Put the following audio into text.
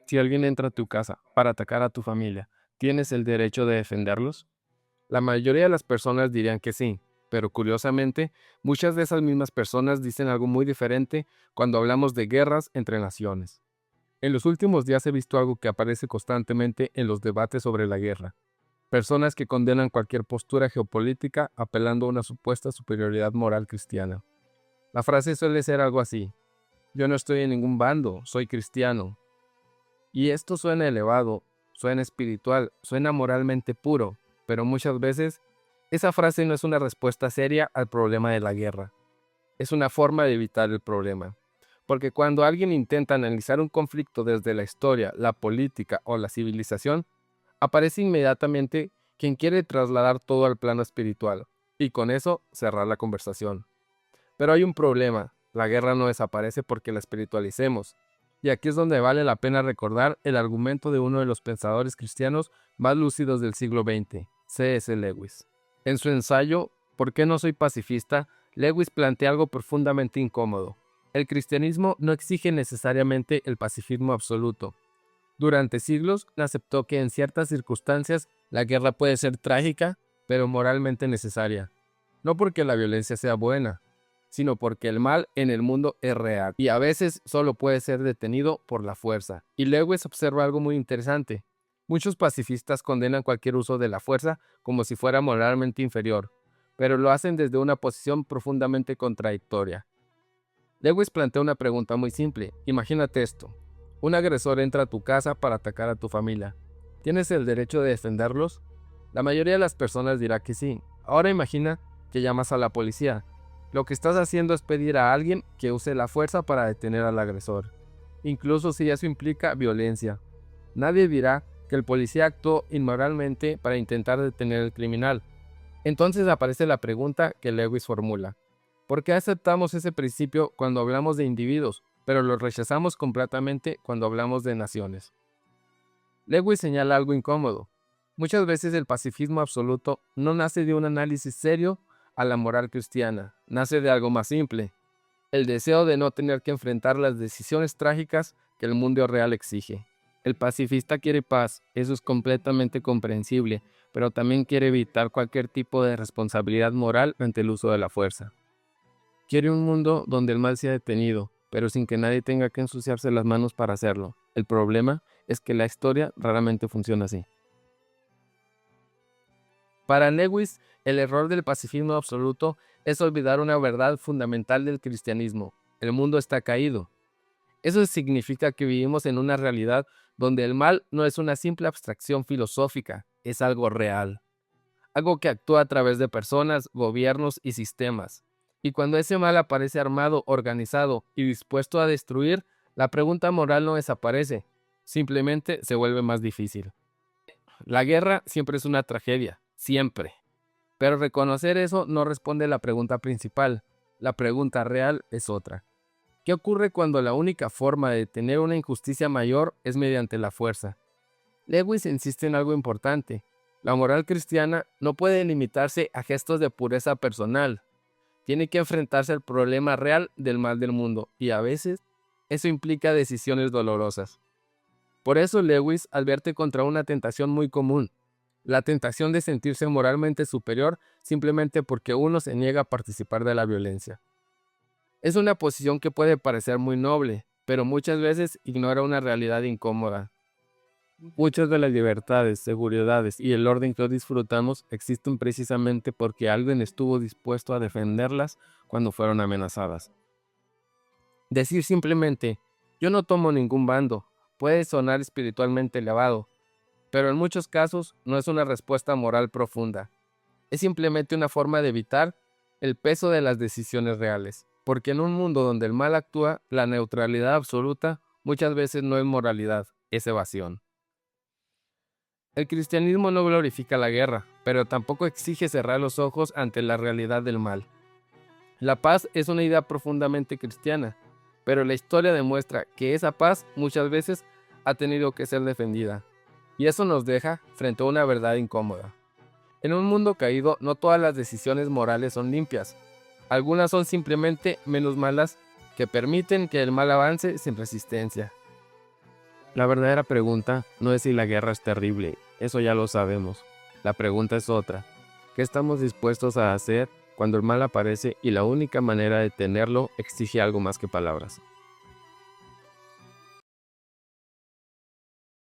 Si alguien entra a tu casa para atacar a tu familia, ¿tienes el derecho de defenderlos? La mayoría de las personas dirían que sí, pero curiosamente, muchas de esas mismas personas dicen algo muy diferente cuando hablamos de guerras entre naciones. En los últimos días he visto algo que aparece constantemente en los debates sobre la guerra. Personas que condenan cualquier postura geopolítica apelando a una supuesta superioridad moral cristiana. La frase suele ser algo así: yo no estoy en ningún bando, soy cristiano. Y esto suena elevado, suena espiritual, suena moralmente puro, pero muchas veces esa frase no es una respuesta seria al problema de la guerra. Es una forma de evitar el problema. Porque cuando alguien intenta analizar un conflicto desde la historia, la política o la civilización, aparece inmediatamente quien quiere trasladar todo al plano espiritual, y con eso cerrar la conversación. Pero hay un problema: la guerra no desaparece porque la espiritualicemos. Y aquí es donde vale la pena recordar el argumento de uno de los pensadores cristianos más lúcidos del siglo XX, C.S. Lewis. En su ensayo ¿Por qué no soy pacifista?, Lewis plantea algo profundamente incómodo. El cristianismo no exige necesariamente el pacifismo absoluto. Durante siglos aceptó que en ciertas circunstancias la guerra puede ser trágica, pero moralmente necesaria. No porque la violencia sea buena, sino porque el mal en el mundo es real y a veces solo puede ser detenido por la fuerza. Y Lewis observa algo muy interesante. Muchos pacifistas condenan cualquier uso de la fuerza como si fuera moralmente inferior, pero lo hacen desde una posición profundamente contradictoria. Lewis plantea una pregunta muy simple. Imagínate esto: un agresor entra a tu casa para atacar a tu familia. ¿Tienes el derecho de defenderlos? La mayoría de las personas dirá que sí. Ahora imagina que llamas a la policía. Lo que estás haciendo es pedir a alguien que use la fuerza para detener al agresor, incluso si eso implica violencia. Nadie dirá que el policía actuó inmoralmente para intentar detener al criminal. Entonces aparece la pregunta que Lewis formula: ¿por qué aceptamos ese principio cuando hablamos de individuos, pero lo rechazamos completamente cuando hablamos de naciones? Lewis señala algo incómodo. Muchas veces el pacifismo absoluto no nace de un análisis serio a la moral cristiana, nace de algo más simple: el deseo de no tener que enfrentar las decisiones trágicas que el mundo real exige. El pacifista quiere paz, eso es completamente comprensible, pero también quiere evitar cualquier tipo de responsabilidad moral ante el uso de la fuerza. Quiere un mundo donde el mal sea detenido, pero sin que nadie tenga que ensuciarse las manos para hacerlo. El problema es que la historia raramente funciona así. Para Lewis, el error del pacifismo absoluto es olvidar una verdad fundamental del cristianismo: el mundo está caído. Eso significa que vivimos en una realidad donde el mal no es una simple abstracción filosófica, es algo real, algo que actúa a través de personas, gobiernos y sistemas. Y cuando ese mal aparece armado, organizado y dispuesto a destruir, la pregunta moral no desaparece, simplemente se vuelve más difícil. La guerra siempre es una tragedia, siempre. Pero reconocer eso no responde a la pregunta principal. La pregunta real es otra: ¿qué ocurre cuando la única forma de detener una injusticia mayor es mediante la fuerza? Lewis insiste en algo importante: la moral cristiana no puede limitarse a gestos de pureza personal. Tiene que enfrentarse al problema real del mal del mundo, y a veces eso implica decisiones dolorosas. Por eso Lewis advierte contra una tentación muy común: la tentación de sentirse moralmente superior simplemente porque uno se niega a participar de la violencia. Es una posición que puede parecer muy noble, pero muchas veces ignora una realidad incómoda. Muchas de las libertades, seguridades y el orden que hoy disfrutamos existen precisamente porque alguien estuvo dispuesto a defenderlas cuando fueron amenazadas. Decir simplemente «yo no tomo ningún bando» puede sonar espiritualmente elevado, pero en muchos casos no es una respuesta moral profunda. Es simplemente una forma de evitar el peso de las decisiones reales, porque en un mundo donde el mal actúa, la neutralidad absoluta muchas veces no es moralidad, es evasión. El cristianismo no glorifica la guerra, pero tampoco exige cerrar los ojos ante la realidad del mal. La paz es una idea profundamente cristiana, pero la historia demuestra que esa paz muchas veces ha tenido que ser defendida, y eso nos deja frente a una verdad incómoda. En un mundo caído, no todas las decisiones morales son limpias. Algunas son simplemente menos malas, que permiten que el mal avance sin resistencia. La verdadera pregunta no es si la guerra es terrible, eso ya lo sabemos. La pregunta es otra. ¿Qué estamos dispuestos a hacer cuando el mal aparece y la única manera de detenerlo exige algo más que palabras?